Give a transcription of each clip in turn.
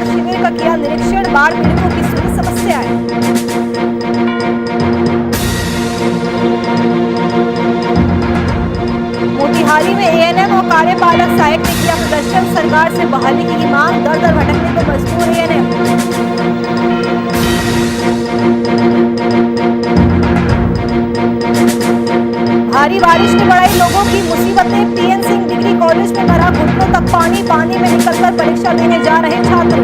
बाढ़ शिविर का किया निरीक्षण, बाढ़ पीड़ितों की सुनी समस्याएं। मोतिहारी में एएनएम और कार्यपालक सहायक ने किया प्रदर्शन, सरकार से बहाली की मांग, दर दर भटकने को मजबूर एएनएम। भारी बारिश ने बढ़ाई लोगों की मुसीबतें, पीएन सिंह डिग्री कॉलेज में भरा घुटनों तक पानी, पानी में निकलकर परीक्षा देने जा रहे छात्र।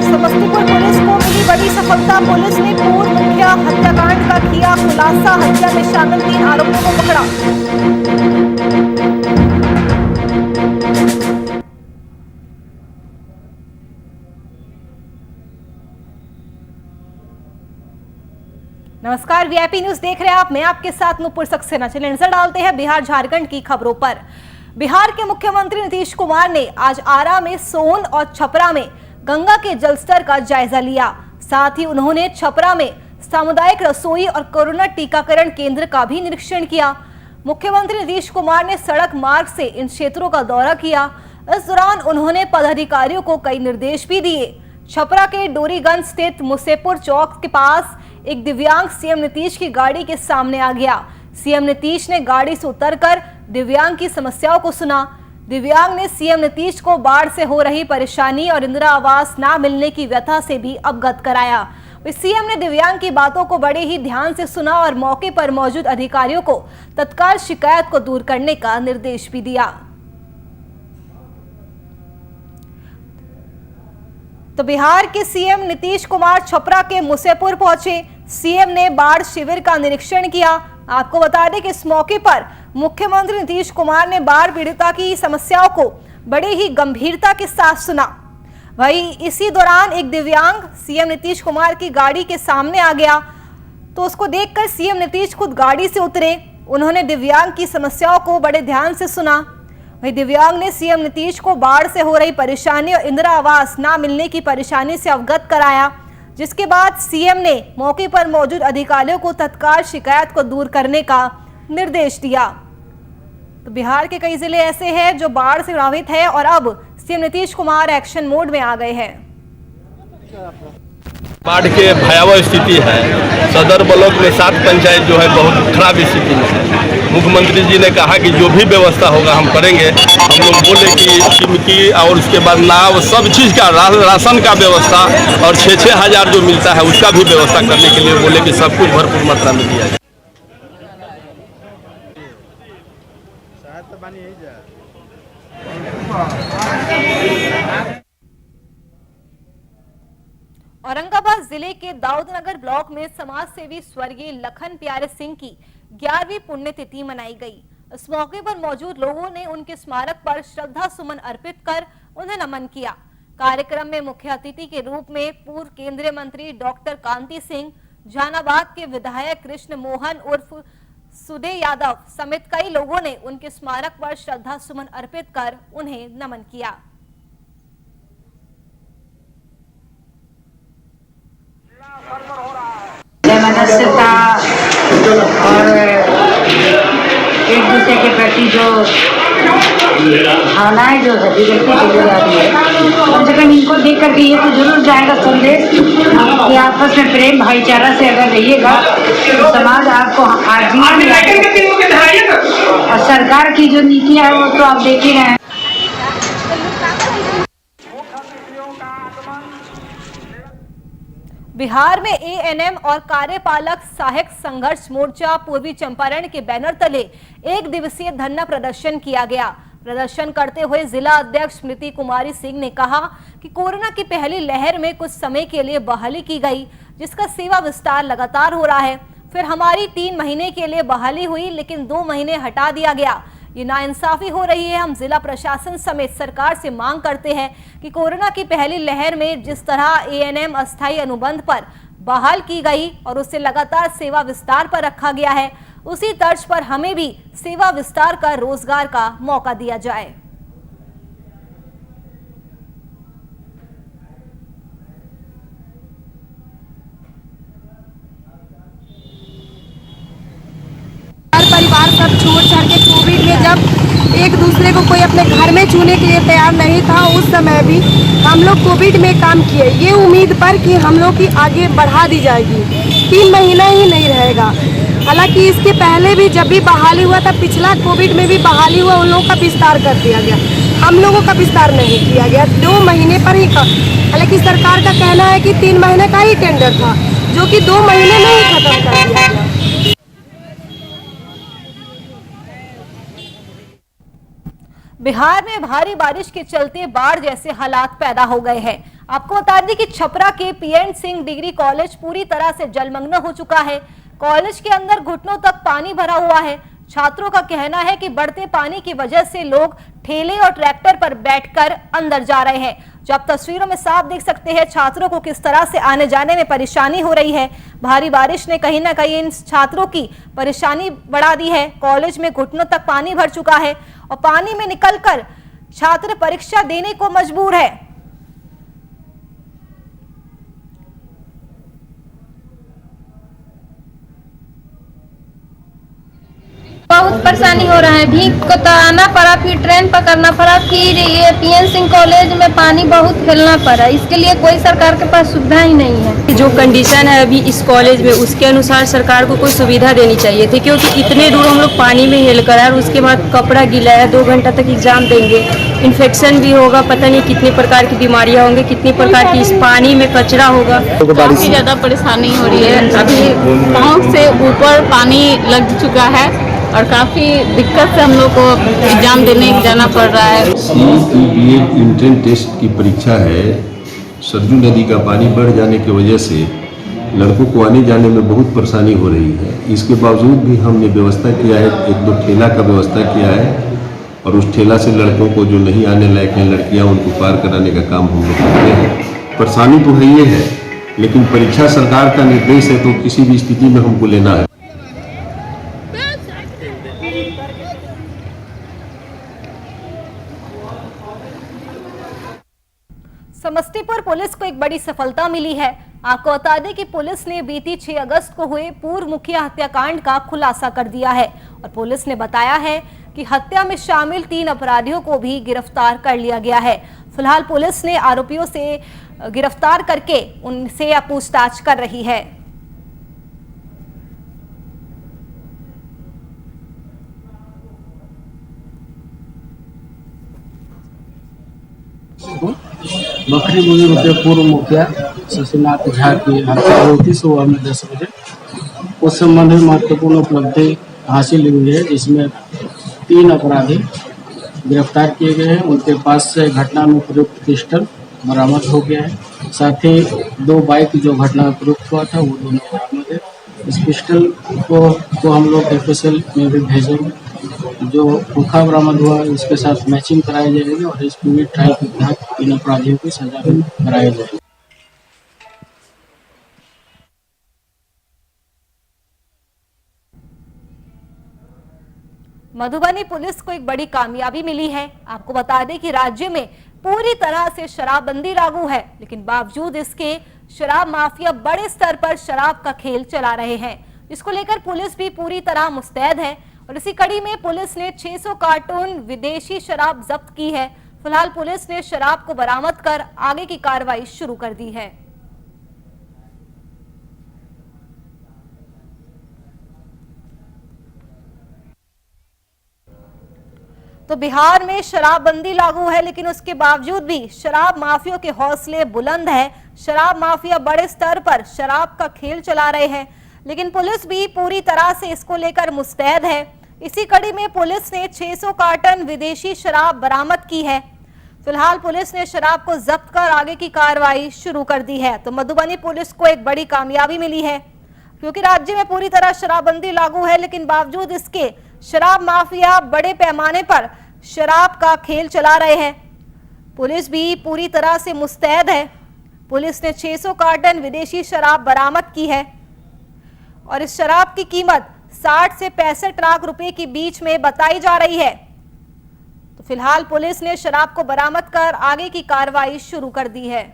समस्तीपुर पुलिस को मिली बड़ी सफलता, पुलिस ने पूर्व मुखिया हत्याकांड का किया खुलासा, हत्या में शामिल 3 आरोपियों को पकड़ा। नमस्कार, वीआईपी न्यूज देख रहे हैं आप, मैं आपके साथ नूपुर सक्सेना। चलिए नजर डालते हैं बिहार झारखंड की खबरों पर। बिहार के मुख्यमंत्री नीतीश कुमार ने आज आरा में, सोन और छपरा में गंगा के जलस्तर का जायजा लिया। साथ ही उन्होंने छपरा में सामुदायिक रसोई और कोरोना टीकाकरण केंद्र का भी निरीक्षण किया। मुख्यमंत्री नीतीश कुमार ने सड़क मार्ग से इन क्षेत्रों का दौरा किया। इस दौरान उन्होंने पदाधिकारियों को कई निर्देश भी दिए। छपरा के डोरीगंज स्थित मुसेपुर चौक के पास एक दिव्यांग सीएम नीतीश की गाड़ी के सामने आ गया। सीएम नीतीश ने गाड़ी से उतरकर दिव्यांग की समस्याओं को सुना। दिव्यांग ने सीएम नीतीश को बाढ़ से हो रही परेशानी और इंदिरा आवास न मिलने की व्यथा से भी अवगत कराया। सीएम ने दिव्यांग की बातों को बड़े ही ध्यान से सुना और मौके पर मौजूद अधिकारियों को तत्काल शिकायत को दूर करने का निर्देश भी दिया। तो बिहार के सीएम नीतीश कुमार छपरा के मुसेपुर पहुंचे। सीएम ने बाढ़ शिविर का निरीक्षण किया। आपको बता दें कि इस मौके पर मुख्यमंत्री नीतीश कुमार ने बाढ़ पीड़िता की समस्याओं को बड़े ही गंभीरता के साथ सुना। वहीं इसी दौरान एक दिव्यांग सीएम नीतीश कुमार की गाड़ी के सामने आ गया, तो उसको देखकर सीएम नीतीश खुद गाड़ी से उतरे। उन्होंने दिव्यांग की समस्याओं को बड़े ध्यान से सुना। वहीं दिव्यांग ने सीएम नीतीश को बाढ़ से हो रही परेशानी और इंदिरा आवास न मिलने की परेशानी से अवगत कराया, जिसके बाद सीएम ने मौके पर मौजूद अधिकारियों को तत्काल शिकायत को दूर करने का निर्देश दिया। तो बिहार के कई जिले ऐसे हैं जो बाढ़ से प्रभावित है और अब CM Nitish Kumar action mode में आ गए हैं। बाढ़ के भयावह स्थिति है। सदर ब्लॉक में 7 पंचायत जो है बहुत खराब स्थिति में है। मुख्यमंत्री जी ने कहा कि जो भी व्यवस्था होगा हम करेंगे। हम लोग बोले कि कीमती और उसके बाद नाव सब चीज़ का राशन का व्यवस्था और 6-6 हज़ार जो मिलता है उसका भी व्यवस्था करने के लिए बोले कि सब कुछ भरपूर मात्रा में दिया जाए। औरंगाबाद जिले के दाऊदनगर ब्लॉक में समाज सेवी स्वर्गीय लखन प्यारे सिंह की 11वीं पुण्यतिथि मनाई गई। इस मौके पर मौजूद लोगों ने उनके स्मारक पर श्रद्धा सुमन अर्पित कर उन्हें नमन किया। कार्यक्रम में मुख्य अतिथि के रूप में पूर्व केंद्रीय मंत्री डॉक्टर कांति सिंह, जहानाबाद के विधायक कृष्ण मोहन उर्फ सुधे यादव समेत कई लोगों ने उनके स्मारक पर श्रद्धा सुमन अर्पित कर उन्हें नमन किया। मनस्यता और एक दूसरे के प्रति जो भावनाएं जो अभिव्यक्ति चली जाती है, कम से कम इनको देख करके ये तो जरूर जाएगा संदेश कि आपस में प्रेम भाईचारा से अगर रहिएगा तो समाज आपको आजीवन मिलेगा। और सरकार की जो नीतियां है वो तो आप देख ही रहे हैं। बिहार में एएनएम और कार्यपालक सहायक संघर्ष मोर्चा पूर्वी चंपारण के बैनर तले 1 दिवसीय धरना प्रदर्शन किया गया। प्रदर्शन करते हुए जिला अध्यक्ष स्मृति कुमारी सिंह ने कहा कि कोरोना की पहली लहर में कुछ समय के लिए बहाली की गई, जिसका सेवा विस्तार लगातार हो रहा है। फिर हमारी 3 महीने के लिए बहाली हुई, लेकिन 2 महीने हटा दिया गया। ये नाइंसाफी हो रही है। हम जिला प्रशासन समेत सरकार से मांग करते हैं कि कोरोना की पहली लहर में जिस तरह एएनएम अस्थायी अनुबंध पर बहाल की गई और उसे लगातार सेवा विस्तार पर रखा गया है, उसी तर्ज पर हमें भी सेवा विस्तार का रोजगार का मौका दिया जाए। परिवार सब छोड़ छाड़ के कोविड में जब एक दूसरे को कोई अपने घर में छूने के लिए तैयार नहीं था। उस समय भी हम लोग कोविड में काम किए, ये उम्मीद पर कि हम लोग की आगे बढ़ा दी जाएगी। 3 महीना ही नहीं रहेगा। हालांकि इसके पहले भी जब भी बहाली हुआ था, पिछला कोविड में भी बहाली हुआ, उन लोगों का विस्तार कर दिया गया, हम लोगों का विस्तार नहीं किया गया। 2 महीने पर ही हालांकि सरकार का कहना है कि 3 महीने का ही टेंडर था, जो कि 2 महीने में ही खत्म कर दिया गया। बिहार में भारी बारिश के चलते बाढ़ जैसे हालात पैदा हो गए हैं। आपको बता दें कि छपरा के पीएन सिंह डिग्री कॉलेज पूरी तरह से जलमग्न हो चुका है। कॉलेज के अंदर घुटनों तक पानी भरा हुआ है। छात्रों का कहना है कि बढ़ते पानी की वजह से लोग ठेले और ट्रैक्टर पर बैठकर अंदर जा रहे हैं। जो आप तस्वीरों में साफ देख सकते हैं छात्रों को किस तरह से आने जाने में परेशानी हो रही है। भारी बारिश ने कहीं ना कहीं इन छात्रों की परेशानी बढ़ा दी है। कॉलेज में घुटनों तक पानी भर चुका है और पानी में निकलकर छात्र परीक्षा देने को मजबूर है। बहुत परेशानी हो रहा है। भीग को तो आना पड़ा, फिर ट्रेन पकड़ना पड़ा, फिर ये पीएन सिंह कॉलेज में पानी बहुत फैलना पड़ा। इसके लिए कोई सरकार के पास सुविधा ही नहीं है। जो कंडीशन है अभी इस कॉलेज में, उसके अनुसार सरकार को कोई सुविधा देनी चाहिए थी, क्योंकि इतने दूर हम लोग पानी में हिल कर और उसके बाद कपड़ा गीला है, 2 घंटा तक एग्जाम देंगे, इन्फेक्शन भी होगा, पता नहीं कितनी प्रकार की बीमारियां होंगी, कितनी प्रकार की इस पानी में कचरा होगा। काफी ज्यादा परेशानी हो रही है। अभी पाँव से ऊपर पानी लग चुका है और काफ़ी दिक्कत से हम लोग को एग्जाम देने जाना पड़ रहा है। CET इंट्रेंस टेस्ट की परीक्षा है। सरजू नदी का पानी बढ़ जाने की वजह से लड़कों को आने जाने में बहुत परेशानी हो रही है। इसके बावजूद भी हमने व्यवस्था किया है, 1-2 ठेला का व्यवस्था किया है और उस ठेला से लड़कों को जो नहीं आने लायक हैं लड़कियां, उनको पार कराने का काम हम लोग करते हैं। परेशानी तो है ये है, लेकिन परीक्षा सरकार का निर्देश है तो किसी भी स्थिति में हमको लेना है। समस्तीपुर पुलिस को एक बड़ी सफलता मिली है। आपको बता दें कि पुलिस ने बीती 6 अगस्त को हुए पूर्व मुखिया हत्याकांड का खुलासा कर दिया है और पुलिस ने बताया है कि हत्या में शामिल 3 अपराधियों को भी गिरफ्तार कर लिया गया है। फिलहाल पुलिस ने आरोपियों से गिरफ्तार करके उनसे पूछताछ कर रही है। बकरी बुजुर्ग के पूर्व मुखिया शशिनाथ झा की हत्या हुई थी सुबह में 10 बजे। उस संबंध में महत्वपूर्ण उपलब्धि हासिल हुई है, जिसमें 3 अपराधी गिरफ्तार किए गए हैं। उनके पास से घटना में प्रयुक्त पिस्टल बरामद हो गया है। साथ ही 2 बाइक जो घटना में प्रयुक्त हुआ था वो दोनों बरामद है। इस पिस्टल को हम लोग FSL में भी भेजेंगे। जो खोखा बरामद हुआ उसके साथ मैचिंग कराई जाएगी और इस पूरी ट्रायल के तहत 3 अपराधियों की सजा भी कराई जाएगी। मधुबनी पुलिस को एक बड़ी कामयाबी मिली है। आपको बता दें कि राज्य में पूरी तरह से शराबबंदी लागू है, लेकिन बावजूद इसके शराब माफिया बड़े स्तर पर शराब का खेल चला रहे हैं, जिसको लेकर पुलिस भी पूरी तरह मुस्तैद है। और इसी कड़ी में पुलिस ने 600 कार्टून विदेशी शराब जब्त की है। फिलहाल पुलिस ने शराब को बरामद कर आगे की कार्रवाई शुरू कर दी है। तो बिहार में शराबबंदी लागू है, लेकिन उसके बावजूद भी शराब माफियों के हौसले बुलंद है। शराब माफिया बड़े स्तर पर शराब का खेल चला रहे हैं, लेकिन पुलिस भी पूरी तरह से इसको लेकर मुस्तैद है। इसी कड़ी में पुलिस ने 600 कार्टन विदेशी शराब बरामद की है। फिलहाल पुलिस ने शराब को जब्त कर आगे की कार्रवाई शुरू कर दी है। तो मधुबनी पुलिस को एक बड़ी कामयाबी मिली है, क्योंकि राज्य में पूरी तरह शराबबंदी लागू है, लेकिन बावजूद इसके शराब माफिया बड़े पैमाने पर शराब का खेल चला रहे हैं। पुलिस भी पूरी तरह से मुस्तैद है। पुलिस ने 600 कार्टन विदेशी शराब बरामद की है और इस शराब की कीमत 60 से 65 लाख रुपए के बीच में बताई जा रही है। तो फिलहाल पुलिस ने शराब को बरामद कर आगे की कार्रवाई शुरू कर दी है।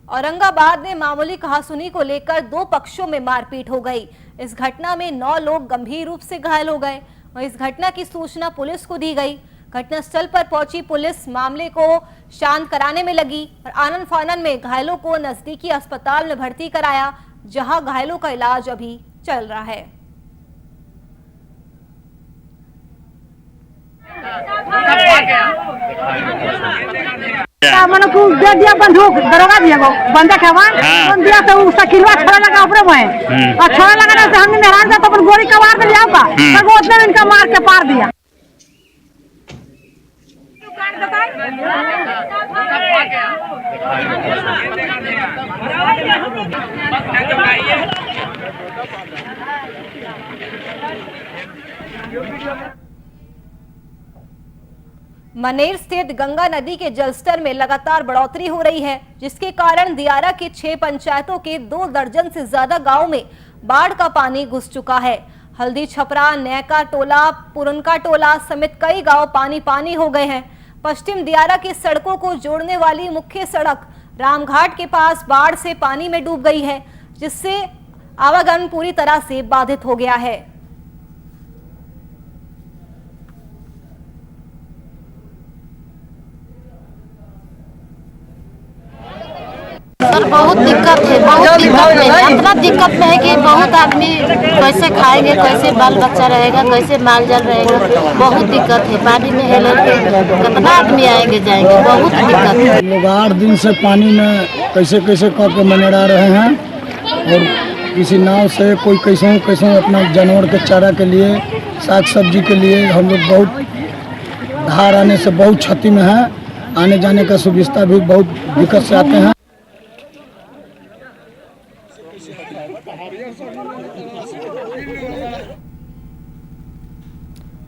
औरंगाबाद में मामूली कहासुनी को लेकर 2 पक्षों में मारपीट हो गई। इस घटना में 9 लोग गंभीर रूप से घायल हो गए और इस घटना की सूचना पुलिस को दी गई। घटनास्थल पर पहुंची पुलिस मामले को शांत कराने में लगी और आनन फानन में घायलों को नजदीकी अस्पताल में भर्ती कराया, जहां घायलों का इलाज अभी चल रहा है। मन को दे दिया बंदूक दरोगा दिया वो बंदा खावा कौन दिया तो उसका किलवा छोड़ा लगा ऊपर में और छोड़ा लगा ना तो हमने मेहरान का तो अपन गोली कवार में लिया होगा पर वो उतने इनका मार के पार दिया। मनेर स्थित गंगा नदी के जलस्तर में लगातार बढ़ोतरी हो रही है, जिसके कारण दियारा के 6 पंचायतों के 2 दर्जन से ज्यादा गांव में बाढ़ का पानी घुस चुका है। हल्दी छपरा, नैका टोला, पुरनका टोला समेत कई गांव पानी पानी हो गए हैं। पश्चिम दियारा की सड़कों को जोड़ने वाली मुख्य सड़क रामघाट के पास बाढ़ से पानी में डूब गई है, जिससे आवागमन पूरी तरह से बाधित हो गया है। सर बहुत दिक्कत है, बहुत दिक्कत है। इतना दिक्कत में है कि बहुत आदमी कैसे खाएंगे, कैसे बाल बच्चा रहेगा, कैसे माल जाल रहेगा, बहुत दिक्कत है। पानी में हेल के कितना आदमी आएंगे जाएंगे, बहुत दिक्कत है। लोग 8 दिन से पानी में कैसे कैसे करके मनेरा रहे हैं और किसी नाव से कोई कैसे अपना जानवर के चारा के लिए, साग सब्जी के लिए हम लोग बहुत धार आने से बहुत क्षति में है। आने जाने का सुविधा भी बहुत दिक्कत से आते हैं।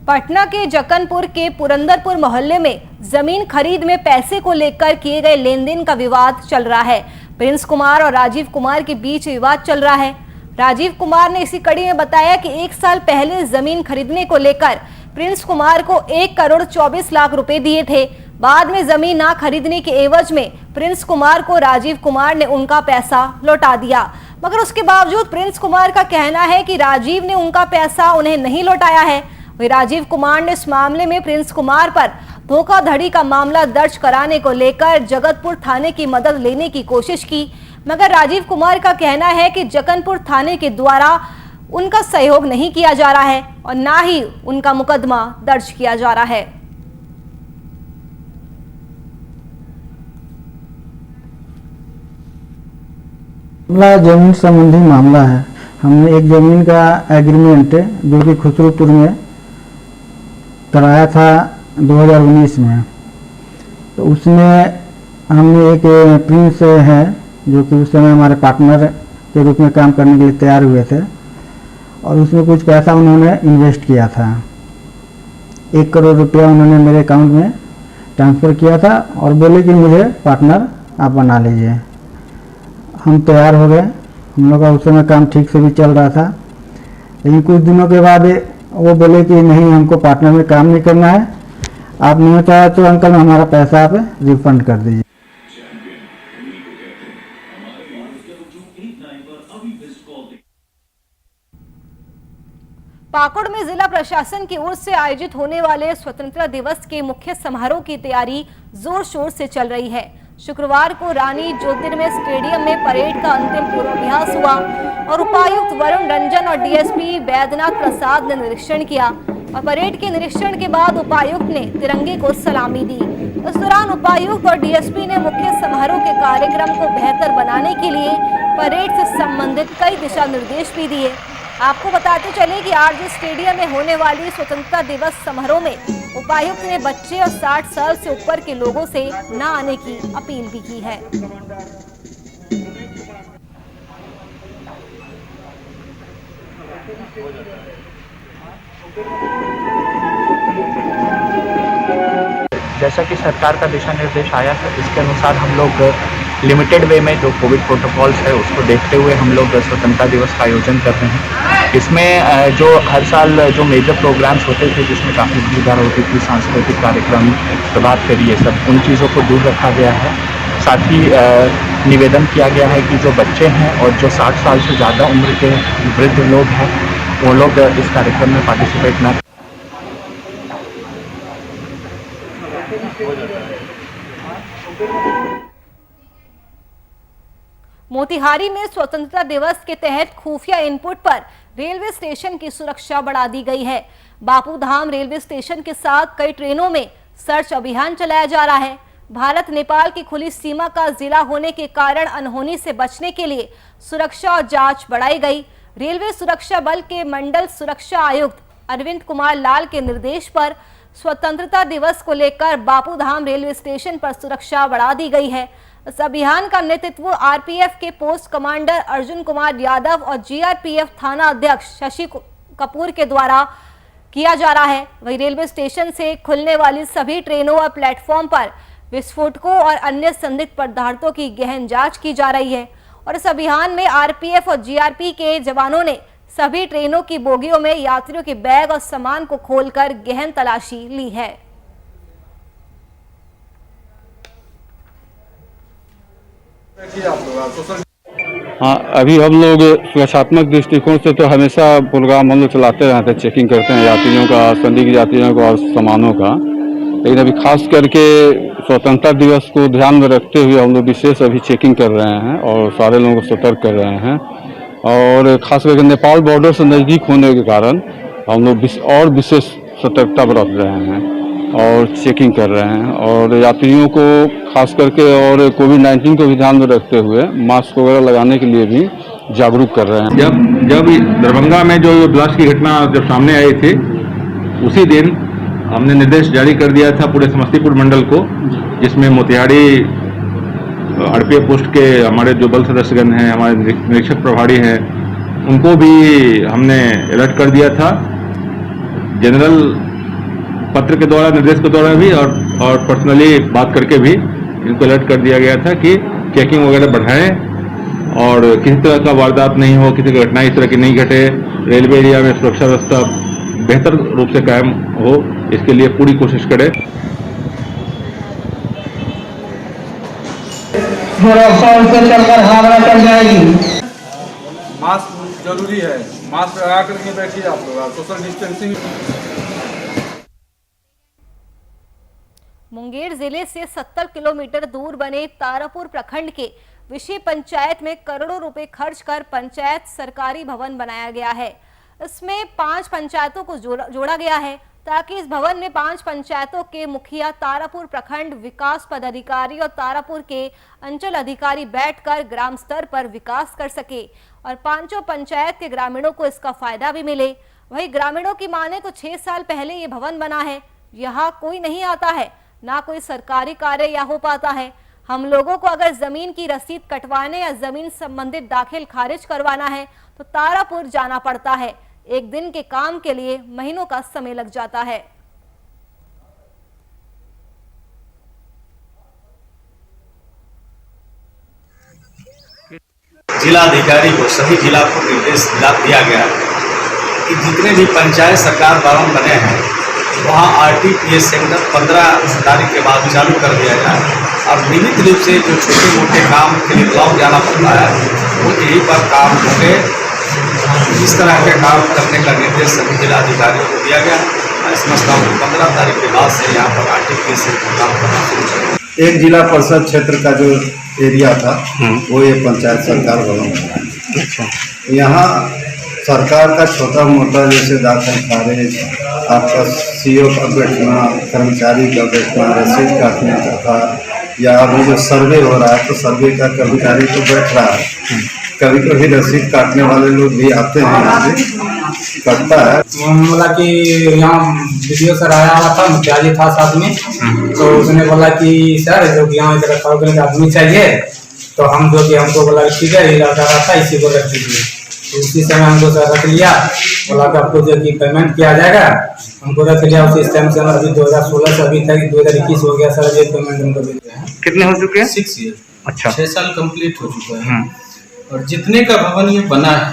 पटना के जक्कनपुर के पुरंदरपुर मोहल्ले में जमीन खरीद में पैसे को लेकर किए गए लेन देन का विवाद चल रहा है। प्रिंस कुमार और राजीव कुमार के बीच विवाद चल रहा है। राजीव कुमार ने इसी कड़ी में बताया कि 1 साल पहले जमीन खरीदने को लेकर प्रिंस कुमार को 1 करोड़ 24 लाख रुपए दिए थे। बाद में जमीन ना खरीदने के एवज में प्रिंस कुमार को राजीव कुमार ने उनका पैसा लौटा दिया, मगर उसके बावजूद प्रिंस कुमार का कहना है कि राजीव ने उनका पैसा उन्हें नहीं लौटाया है। वही राजीव कुमार ने इस मामले में प्रिंस कुमार पर धोखाधड़ी का मामला दर्ज कराने को लेकर जगतपुर थाने की मदद लेने की कोशिश की, मगर राजीव कुमार का कहना है कि जक्कनपुर थाने के द्वारा उनका सहयोग नहीं किया जा रहा है और ना ही उनका मुकदमा दर्ज किया जा रहा है। जमीन संबंधी मामला है। हमने एक जमीन का एग्रीमेंट जो कि खुसरूपुर में कराया था 2019 में, तो उसमें हमने एक प्रिंस है जो कि उस समय हमारे पार्टनर के रूप में काम करने के लिए तैयार हुए थे और उसमें कुछ पैसा उन्होंने इन्वेस्ट किया था। 1 करोड़ रुपया उन्होंने मेरे अकाउंट में ट्रांसफ़र किया था और बोले कि मुझे पार्टनर आप बना लीजिए। हम तैयार हो गए। हम लोग का उस समय काम ठीक से भी चल रहा था, लेकिन कुछ दिनों के बाद वो बोले कि नहीं, हमको पार्टनर में काम नहीं करना है, आप नहीं होता है तो अंकल हमारा पैसा आप रिफंड कर दीजिए। पाकुड़ में जिला प्रशासन की ओर से आयोजित होने वाले स्वतंत्रता दिवस के मुख्य समारोह की तैयारी जोर शोर से चल रही है। शुक्रवार को रानी ज्योतिर्मय स्टेडियम में परेड का अंतिम पूर्वाभ्यास हुआ और उपायुक्त वरुण रंजन और डीएसपी वैद्यनाथ प्रसाद ने निरीक्षण किया और परेड के निरीक्षण के बाद उपायुक्त ने तिरंगे को सलामी दी। इस दौरान उपायुक्त और डीएसपी ने मुख्य समारोह के कार्यक्रम को बेहतर बनाने के लिए परेड से संबंधित कई दिशा निर्देश भी दिए। आपको बताते चले कि आरजे स्टेडियम में होने वाली स्वतंत्रता दिवस समारोह में उपायुक्त ने बच्चे और 60 साल से ऊपर के लोगों से न आने की अपील भी की है। जैसा कि सरकार का दिशा निर्देश आया है, इसके अनुसार हम लोग लिमिटेड वे में जो कोविड प्रोटोकॉल्स है उसको देखते हुए हम लोग स्वतंत्रता दिवस का आयोजन कर रहे हैं। इसमें जो हर साल जो मेजर प्रोग्राम्स होते थे जिसमें काफ़ी भीड़ होती थी, सांस्कृतिक कार्यक्रम, प्रभात फेरी, ये सब उन चीज़ों को दूर रखा गया है। साथ ही निवेदन किया गया है कि जो बच्चे हैं और जो 60 साल से ज़्यादा उम्र के वृद्ध लोग हैं वो लोग इस कार्यक्रम में पार्टिसिपेट न। मोतिहारी में स्वतंत्रता दिवस के तहत खुफिया इनपुट पर रेलवे स्टेशन की सुरक्षा बढ़ा दी गई है। बापूधाम रेलवे स्टेशन के साथ कई ट्रेनों में सर्च अभियान चलाया जा रहा है। भारत नेपाल की खुली सीमा का जिला होने के कारण अनहोनी से बचने के लिए सुरक्षा और जांच बढ़ाई गई। रेलवे सुरक्षा बल के मंडल सुरक्षा आयुक्त अरविंद कुमार लाल के निर्देश पर स्वतंत्रता दिवस को लेकर बापूधाम रेलवे स्टेशन पर सुरक्षा बढ़ा दी गई है। इस अभियान का नेतृत्व आरपीएफ के पोस्ट कमांडर अर्जुन कुमार यादव और जीआरपीएफ थाना अध्यक्ष शशि कपूर के द्वारा किया जा रहा है। वहीं रेलवे स्टेशन से खुलने वाली सभी ट्रेनों और प्लेटफॉर्म पर विस्फोटकों और अन्य संदिग्ध पदार्थों की गहन जांच की जा रही है। और इस अभियान में आरपीएफ और जीआरपी के जवानों ने सभी ट्रेनों की बोगियों में यात्रियों के बैग और सामान को खोलकर गहन तलाशी ली है। हाँ, अभी हम लोग सुरक्षात्मक दृष्टिकोण से तो हमेशा प्रोग्राम हम लोग चलाते रहते हैं, चेकिंग करते हैं यात्रियों का, संदिग्ध यात्रियों का और सामानों का। लेकिन अभी खास करके स्वतंत्रता दिवस को ध्यान में रखते हुए हम लोग विशेष अभी चेकिंग कर रहे हैं और सारे लोगों को सतर्क कर रहे हैं। और खास करके नेपाल बॉर्डर से नज़दीक होने के कारण हम लोग और विशेष सतर्कता बरत रहे हैं और चेकिंग कर रहे हैं। और यात्रियों को खास करके और कोविड-19 को भी ध्यान में रखते हुए मास्क वगैरह लगाने के लिए भी जागरूक कर रहे हैं। जब दरभंगा में जो ब्लास्ट की घटना जब सामने आई थी उसी दिन हमने निर्देश जारी कर दिया था पूरे समस्तीपुर मंडल को, जिसमें मोतिहारी आरपीएफ पोस्ट के हमारे जो बल सदस्यगण हैं, हमारे निरीक्षक प्रभारी हैं, उनको भी हमने अलर्ट कर दिया था। जनरल पत्र के द्वारा, निर्देश के द्वारा भी और पर्सनली बात करके भी इनको अलर्ट कर दिया गया था कि चेकिंग वगैरह बढ़ाएं और किसी तरह का वारदात नहीं हो, किसी घटना इस तरह की नहीं घटे, रेलवे एरिया में सुरक्षा व्यवस्था बेहतर रूप से कायम हो, इसके लिए पूरी कोशिश करें। मास्क जरूरी है, मास्क लगा करके बैठिए आप लोग, सोशल डिस्टेंसिंग। मुंगेर जिले से 70 किलोमीटर दूर बने तारापुर प्रखंड के विषय पंचायत में करोड़ों रुपए खर्च कर पंचायत सरकारी भवन बनाया गया है। इसमें 5 पंचायतों को जोड़ा गया है ताकि इस भवन में 5 पंचायतों के मुखिया, तारापुर प्रखंड विकास पदाधिकारी और तारापुर के अंचल अधिकारी बैठकर ग्राम स्तर पर विकास कर सके और 5 पंचायत के ग्रामीणों को इसका फायदा भी मिले। वहीं ग्रामीणों की माने तो 6 साल पहले ये भवन बना है, यहाँ कोई नहीं आता है, ना कोई सरकारी कार्य या हो पाता है। हम लोगों को अगर जमीन की रसीद कटवाने या जमीन संबंधित दाखिल खारिज करवाना है तो तारापुर जाना पड़ता है। एक दिन के काम के लिए महीनों का समय लग जाता है। जिला अधिकारी को, सभी जिला को निर्देश दिया गया कि जितने भी पंचायत सरकार भवन बने हैं वहाँ आरटीपीएस सेंटर 15 तारीख के बाद चालू कर दिया जाए। अब नियमित रूप से जो छोटे मोटे काम के लिए ब्लॉक जाना पड़ता है वो यहीं पर काम होंगे। इस तरह के काम करने का निर्देश सभी जिला अधिकारियों को दिया गया। मैं समझता हूँ 15 तारीख के बाद से यहाँ पर आरटीपीएस सेंटर काम करना शुरू करें। एक जिला परिषद क्षेत्र का जो एरिया था वो ये पंचायत सरकार भवन है। अच्छा, यहाँ सरकार का छोटा मोटा जैसे दाखिल खारिज, आपका सीओ का बैठना, कर्मचारी का बैठना, रसीद काटने का था, या अभी जो सर्वे हो रहा है तो सर्वे का कर्मचारी तो बैठ रहा है, कभी कभी रसीद काटने वाले लोग भी आते हैं, यहाँ भी कटता है। बोला कि यहाँ वीडियो सर आया हुआ था, मुखिया जी था साथ में, तो उसने बोला कि सर जो कि यहाँ इधर का आदमी चाहिए, तो हम जो कि हमको बोला ठीक है ये लड़का रहा था, इसी को रख दीजिए। तो उसी समय हमको सर रख लिया, बोला कि आपको जो कि पेमेंट किया जाएगा, हमको रख लिया। उसी टाइम से अभी 2016 से अभी तक 2021 हो गया सर, ये पेमेंट हमको दे दिया है। कितने हो चुके हैं? 6 ईयर। अच्छा, 6 साल कंप्लीट हो चुका है। और जितने का भवन ये बना है,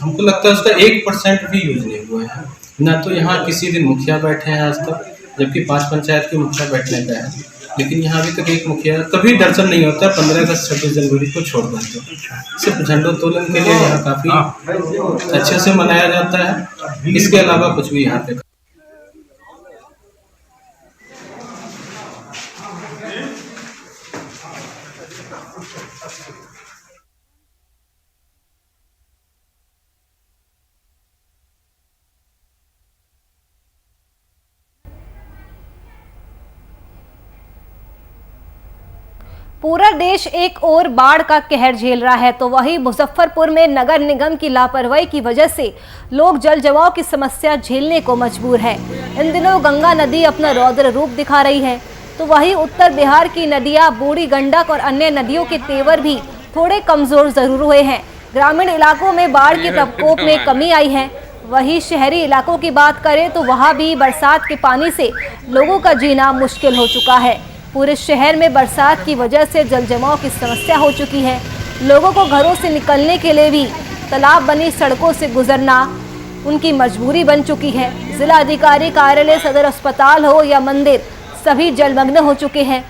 हमको लगता है उसका 1% भी यूज नहीं हुआ है। ना तो यहाँ किसी दिन मुखिया बैठे हैं आज तक, जबकि 5 पंचायत के मुखिया बैठने का है। लेकिन यहाँ अभी तक एक मुखिया कभी दर्शन नहीं होता 15 अगस्त 26 जनवरी को छोड़कर। तो सिर्फ झंडोत्तोलन के लिए यहाँ काफ़ी अच्छे से मनाया जाता है, इसके अलावा कुछ भी यहाँ पे। पूरा देश एक ओर बाढ़ का कहर झेल रहा है तो वहीं मुजफ्फरपुर में नगर निगम की लापरवाही की वजह से लोग जल जमाव की समस्या झेलने को मजबूर है। इन दिनों गंगा नदी अपना रौद्र रूप दिखा रही है तो वहीं उत्तर बिहार की नदियां बूढ़ी गंडक और अन्य नदियों के तेवर भी थोड़े कमजोर जरूर हुए हैं। ग्रामीण इलाकों में बाढ़ के प्रकोप में कमी आई है। वहीं शहरी इलाकों की बात करें तो वहां भी बरसात के पानी से लोगों का जीना मुश्किल हो चुका है। पूरे शहर में बरसात की वजह से जल जमाव की समस्या हो चुकी है। लोगों को घरों से निकलने के लिए भी तालाब बनी सड़कों से गुजरना उनकी मजबूरी बन चुकी है। जिला अधिकारी कार्यालय, सदर अस्पताल हो या मंदिर, सभी जलमग्न हो चुके हैं।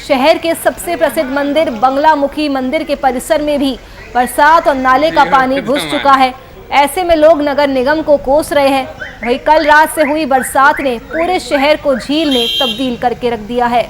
शहर के सबसे प्रसिद्ध मंदिर बंगलामुखी मंदिर के परिसर में भी बरसात और नाले का पानी घुस चुका है। ऐसे में लोग नगर निगम को कोस रहे हैं। वहीं कल रात से हुई बरसात ने पूरे शहर को झील में तब्दील करके रख दिया है।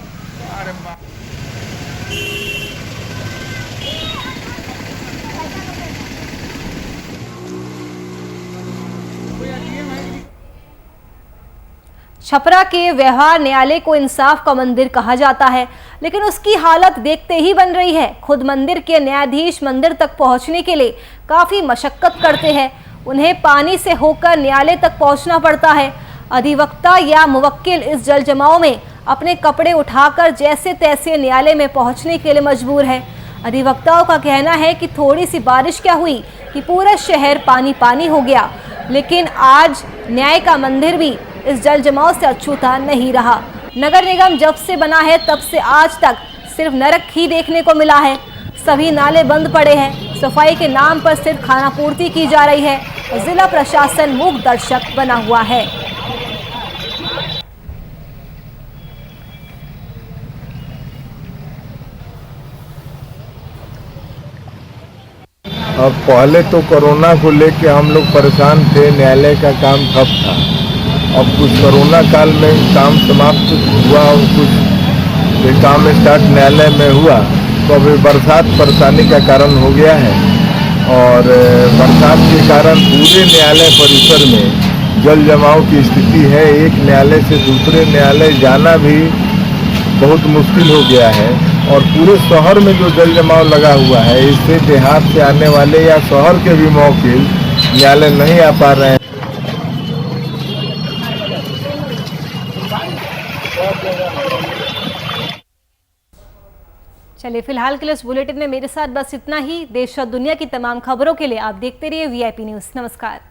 छपरा के व्यवहार न्यायालय को इंसाफ का मंदिर कहा जाता है, लेकिन उसकी हालत देखते ही बन रही है। खुद मंदिर के न्यायाधीश मंदिर तक पहुंचने के लिए काफी मशक्कत करते हैं। उन्हें पानी से होकर न्यायालय तक पहुंचना पड़ता है। अधिवक्ता या मुवक्किल इस जल जमाव में अपने कपड़े उठाकर जैसे तैसे न्यायालय में पहुंचने के लिए मजबूर है। अधिवक्ताओं का कहना है कि थोड़ी सी बारिश क्या हुई कि पूरा शहर पानी पानी हो गया, लेकिन आज न्याय का मंदिर भी इस जल जमाव से अछूता नहीं रहा। नगर निगम जब से बना है तब से आज तक सिर्फ नरक ही देखने को मिला है। सभी नाले बंद पड़े हैं। सफाई के नाम पर सिर्फ खानापूर्ति की जा रही है और जिला प्रशासन मूक दर्शक बना हुआ है। अब पहले तो कोरोना को लेके हम लोग परेशान थे, न्यायालय का काम ठप था। अब कुछ कोरोना काल में काम समाप्त हुआ और कुछ काम स्टार्ट न्यायालय में हुआ, तो अभी बरसात परेशानी का कारण हो गया है और बरसात के कारण पूरे न्यायालय परिसर में जल जमाव की स्थिति है। एक न्यायालय से दूसरे न्यायालय जाना भी बहुत मुश्किल हो गया है और पूरे शहर में जो जल जमाव लगा हुआ है, इससे देहात से आने वाले या शहर के भी मौकिल न्यायालय नहीं आ पा रहे हैं। चलिए फिलहाल के लिए इस बुलेटिन में मेरे साथ बस इतना ही। देश और दुनिया की तमाम खबरों के लिए आप देखते रहिए VIP न्यूज़। नमस्कार।